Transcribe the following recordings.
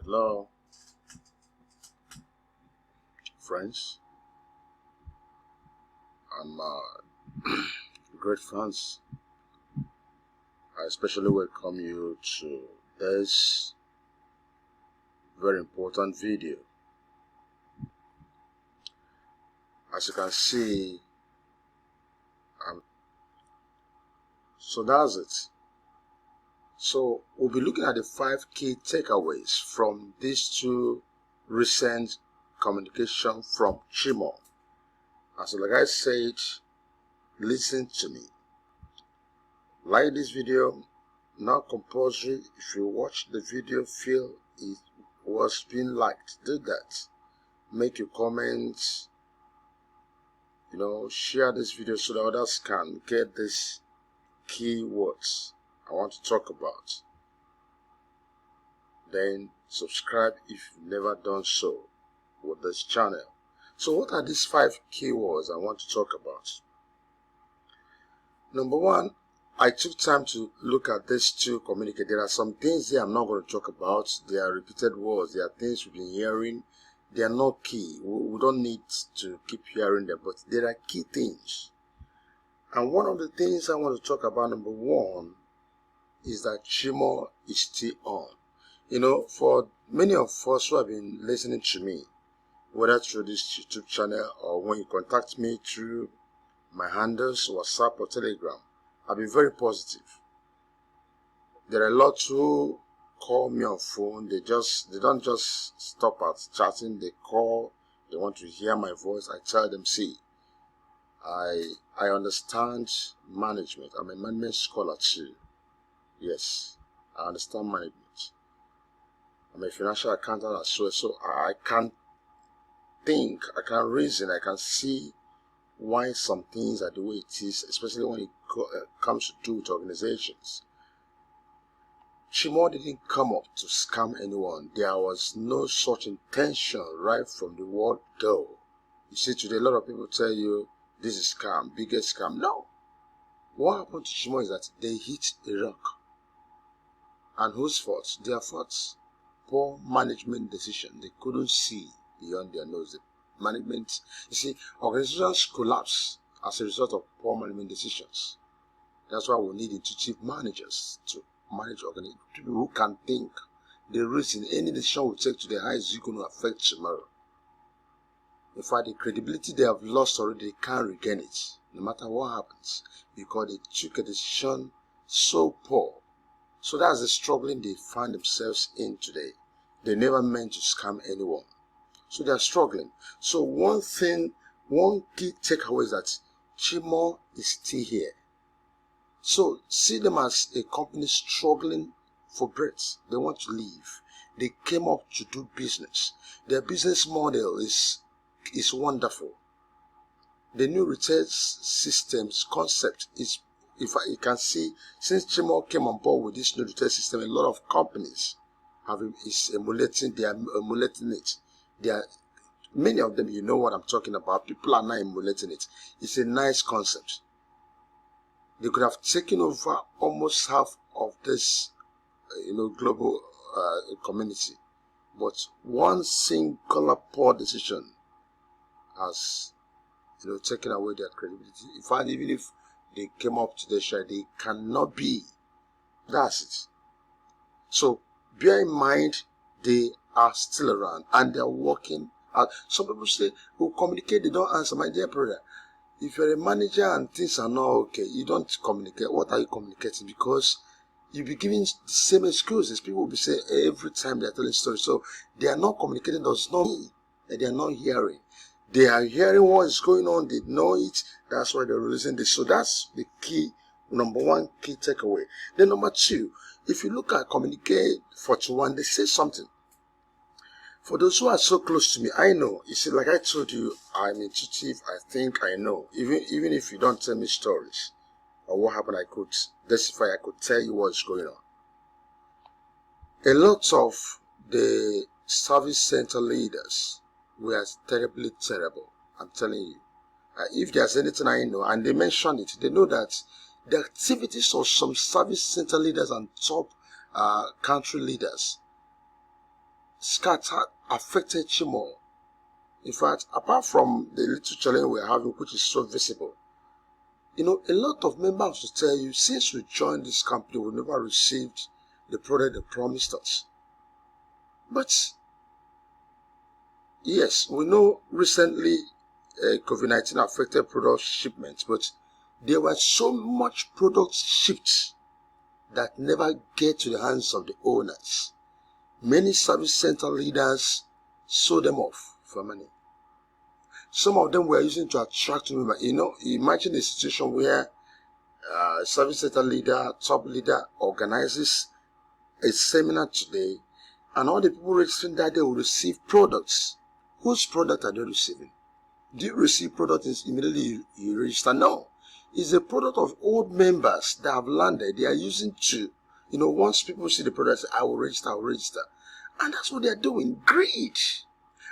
Hello, friends and great fans. I especially welcome you to this very important video. As you can see, so that's it. So we'll be looking at the 5 key takeaways from these two recent communication from Chimo. As like I said, listen to me. Like this video, not compulsory. If you watch the video, feel it was being liked, do that. Make your comments, share this video so that others can get these keywords I want to talk about. Then subscribe if you've never done so with this channel. So what are these 5 keywords I want to talk about? Number 1, I took time to look at these two communicate. There are some things here I'm not going to talk about. They are repeated words. There are things we've been hearing. They are not key. We don't need to keep hearing them, but there are key things. And one of the things I want to talk about, number 1, is that Chimo is still on. For many of us who have been listening to me, whether through this YouTube channel or when you contact me through my handles, WhatsApp or Telegram, I've been very positive. There are a lot who call me on phone. They don't just stop at chatting. They call. They want to hear my voice. I tell them, see, I understand management. I'm a management scholar too. Yes, I understand management. I'm a financial accountant as well, so I can think, I can reason, I can see why some things are the way it is, especially when it comes to do with organizations. Chimo didn't come up to scam anyone. There was no such intention right from the word go. You see, today a lot of people tell you this is scam, biggest scam. No. What happened to Chimo is that they hit a rock. And whose fault? Their faults. Poor management decision. They couldn't see beyond their nose. The management, you see, organizations collapse as a result of poor management decisions. That's why we need intuitive managers to manage organizations, people who can think the reason any decision we take today, how is it going to affect tomorrow. In fact, the credibility they have lost already, they can't regain it, no matter what happens, because they took a decision so poor. So that's the struggling they find themselves in today. They never meant to scam anyone. So they are struggling. So one key takeaway is that Chimo is still here. So see them as a company struggling for bread. They want to leave. They came up to do business. Their business model is wonderful. The new retail systems concept is, if you can see, since Chimo came on board with this new retail system, a lot of companies are emulating it. Many of them, you know what I'm talking about. People are not emulating it. It's a nice concept. They could have taken over almost half of this, global community, but one singular poor decision has, taken away their credibility. In fact, even if they came up to the share, they cannot be. That's it. So bear in mind, they are still around and they are working out. Some people say, communicate, they don't answer. My dear brother, if you're a manager and things are not okay, you don't communicate. What are you communicating? Because you'll be giving the same excuses. People will be saying every time they're telling stories. So they are not communicating, does not mean that they are not hearing. They are hearing what is going on, they know it, that's why they're releasing this. So that's the key, number 1 key takeaway. Then number 2, if you look at Communicate 41, they say something. For those who are so close to me, I know. You see, like I told you, I'm intuitive. I think I know. Even if you don't tell me stories or what happened, I could testify. I could tell you what's going on. A lot of the service center leaders were terribly terrible. I'm telling you. If there's anything I know, and they mentioned it, they know that the activities of some service center leaders and top country leaders scattered, affected Chimo. In fact, apart from the little challenge we're having, which is so visible, a lot of members will tell you, since we joined this company, we never received the product they promised us. But, yes, we know recently COVID-19 affected product shipments, but there were so much products shipped that never get to the hands of the owners. Many service center leaders sold them off for money. Some of them were using to attract members. Imagine a situation where service center leader, top leader organizes a seminar today, and all the people registering that day will receive products. Whose product are they receiving? Do you receive products immediately you register? No. It's a product of old members that have landed. They are using to, once people see the product, say, I will register. And that's what they are doing. Greed.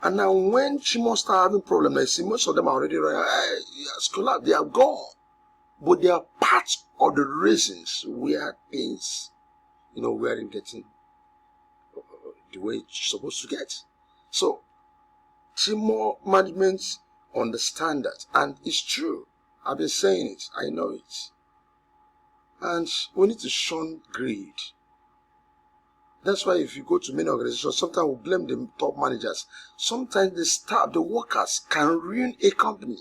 And now when Chimo start having problems, I see most of them are already running. Hey, yes, collapse. They are gone. But they are part of the reasons where things, weren't getting the way it's supposed to get. So, Chimo management understand that, and it's true. I've been saying it. I know it. And we need to shun greed. That's why if you go to many organizations, sometimes we blame the top managers. Sometimes the staff, the workers can ruin a company.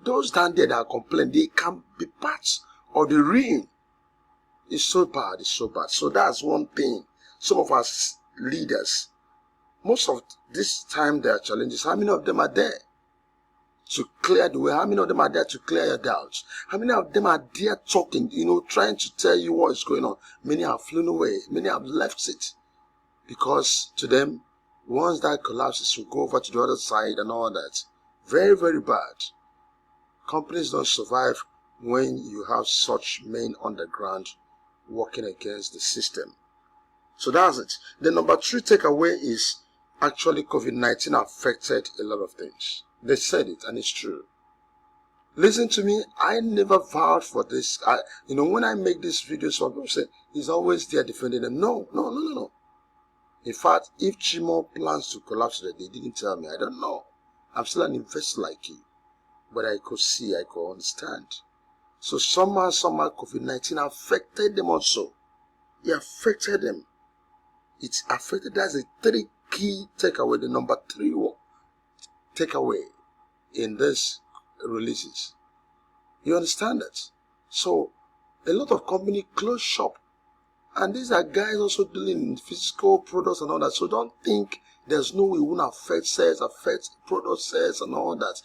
Those down there that are complaining, they can be part of the ruin. It's so bad, So that's one thing. Some of us leaders, most of this time there are challenges. How many of them are there to clear the way? How many of them are there to clear your doubts? How many of them are there talking, trying to tell you what is going on? Many have flown away. Many have left it. Because to them, once that collapses, we go over to the other side and all that. Very, very bad. Companies don't survive when you have such men on the ground working against the system. So that's it. The number 3 takeaway is actually COVID-19 affected a lot of things. They said it, and it's true. Listen to me, I never vowed for this. When I make these videos, some people say, he's always there defending them. No. In fact, if Chimo plans to collapse today, they didn't tell me. I don't know. I'm still an investor like you. But I could see, I could understand. So somehow COVID-19 affected them also. It affected them. It affected, that's a 3 key takeaway. The number 3 takeaway in this releases. You understand that? So a lot of companies close shop. And these are guys also dealing in physical products and all that. So don't think there's no way it won't affect sales, affect product sales and all that.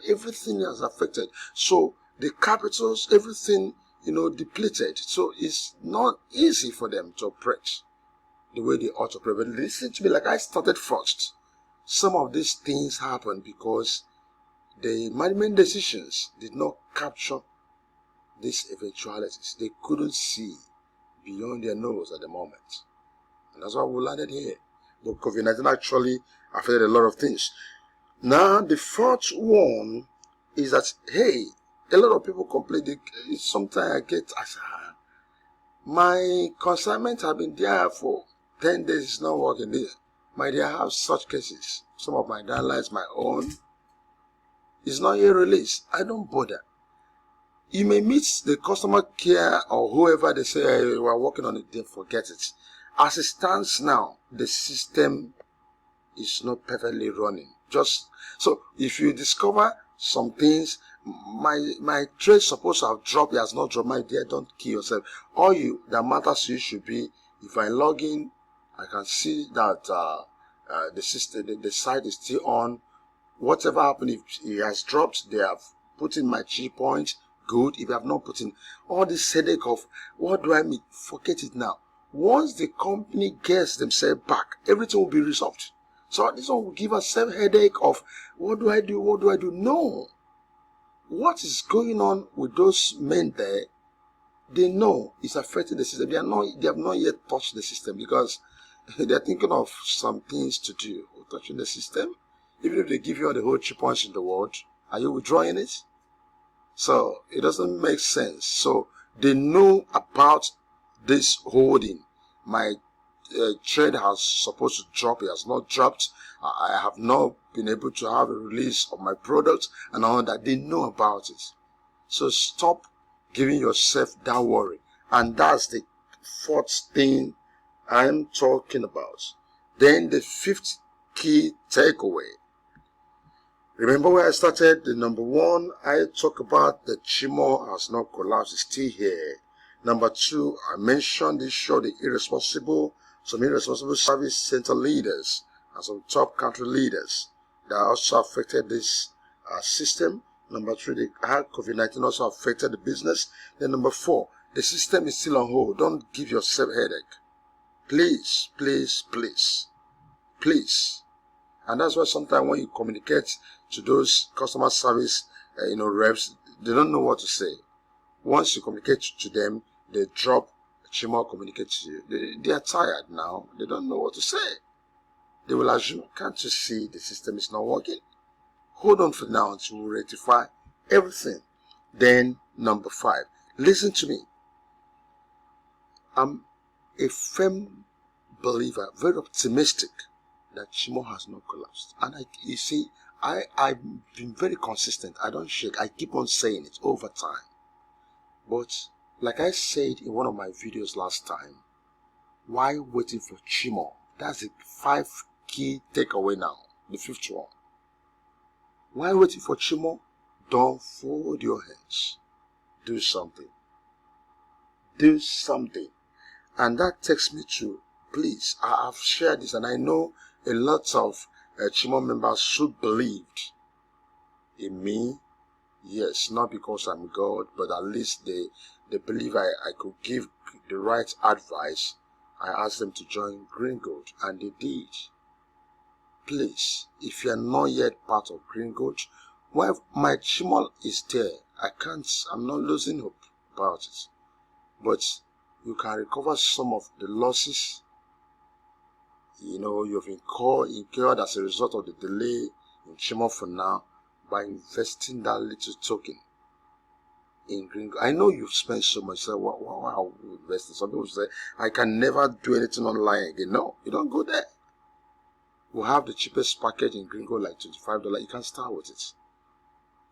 Everything is affected. So the capitals, everything, depleted. So it's not easy for them to operate the way they ought to operate. But listen to me, like I started first. Some of these things happened because the management decisions did not capture these eventualities. They couldn't see beyond their nose at the moment. And that's why we landed here. But COVID-19 actually affected a lot of things. Now, the 4th one is that, hey, a lot of people complain. Sometimes I get, my consignment have been there for 10 days, it's not working. My dear, I have such cases. Some of my downlines, my own, is not yet released. I don't bother. You may meet the customer care or whoever, they say, hey, we are working on it, they forget it. As it stands now, the system is not perfectly running. So if you discover some things, my trade supposed to have dropped, it has not dropped, my dear, don't kill yourself. All that matters to you should be, if I log in, I can see that the system, the site is still on. Whatever happened, if it has dropped, they have put in my key point. Good. If you have not put in all this headache of what do I mean, forget it now. Once the company gets themselves back, everything will be resolved. So this one will give us some headache of what do I do? No. What is going on with those men there? They know it's affecting the system. They have not yet touched the system because they are thinking of some things to do. Touching the system. Even if they give you all the whole 3 points in the world, are you withdrawing it? So it doesn't make sense. So they know about this holding. My trade has supposed to drop, it has not dropped. I have not been able to have a release of my product and all that. They know about it. So stop giving yourself that worry. And that's the fourth thing I'm talking about. Then the fifth key takeaway. Remember where I started? The number one, I talk about the Chimo has not collapsed, it's still here. Number two, I mentioned this show, the some irresponsible service center leaders and some top country leaders that also affected this system. Number three, the COVID-19 also affected the business. Then number four, the system is still on hold. Don't give yourself a headache. Please, please, please, please. And that's why sometimes when you communicate to those customer service, reps, they don't know what to say. Once you communicate to them, they drop Chymall Communique to you. They are tired now. They don't know what to say. They will assume, can't you see the system is not working? Hold on for now until we rectify everything. Then number five, listen to me. I'm a firm believer, very optimistic, that Chimo has not collapsed. And I've been very consistent. I don't shake. I keep on saying it over time. But like I said in one of my videos last time, why waiting for Chimo? That's the 5 key takeaway now. The fifth one. Why waiting for Chimo? Don't fold your hands. Do something. Do something. And that takes me to, please, I have shared this and I know a lot of Chimo members should believed in me. Yes, not because I'm God, but at least they believe I could give the right advice. I asked them to join Greengold, and they did. Please, if you are not yet part of Greengold, well, my Chymall is there. I'm not losing hope about it. But you can recover some of the losses you've incurred as a result of the delay in Chymall for now by investing that little token in Greengold. I know you've spent so much. So why are we investing? Some people say, I can never do anything online again. No, you don't go there. We'll have the cheapest package in Greengold, like $25. You can start with it.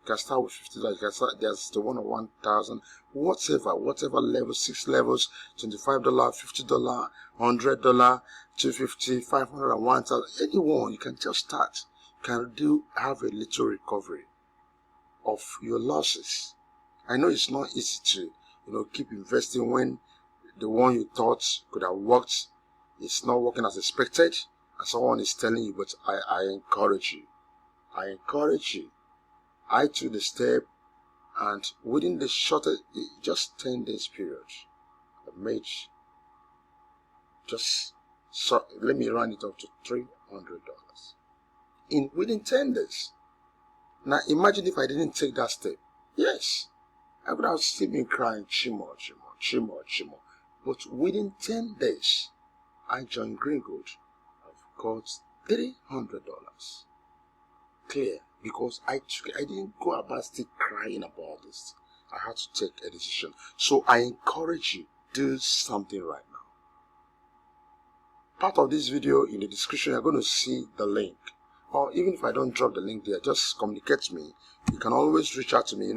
You can start with $50. You can start, there's the one of 1,000, whatever level, 6 levels, $25, $50, $100, $250, $500, and 1,000. Anyone, you can just start. You can have a little recovery of your losses. I know it's not easy to, keep investing when the one you thought could have worked is not working as expected, and someone is telling you, but I encourage you. I encourage you. I took the step, and within the shortest, just 10 days period, I made let me round it up to $300 within 10 days. Now imagine if I didn't take that step. Yes, I would have still been crying, Chimo. But within 10 days, I joined Greengold. I've got $300 clear, because I didn't go about still crying about this. I had to take a decision. So I encourage you, do something right now. Part of this video, in the description, you're going to see the link. Or even if I don't drop the link there, just communicate to me. You can always reach out to me,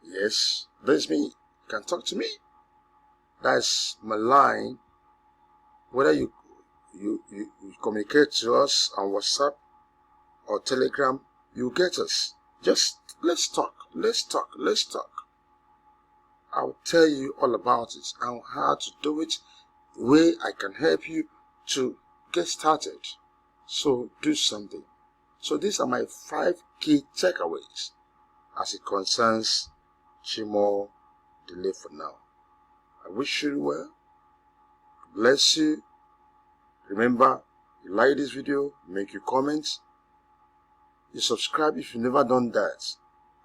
Yes, that's me. You can talk to me. That's my line. Whether you communicate to us on WhatsApp or Telegram, you get us. Just let's talk. I'll tell you all about it and how to do it, the way I can help you to get started. So do something. So these are my 5 key takeaways as it concerns Chymall delay for now. I wish you well. Bless you. Remember, you like this video, make your comments. You subscribe if you've never done that.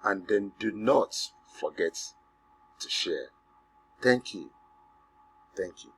And then do not forget to share. Thank you. Thank you.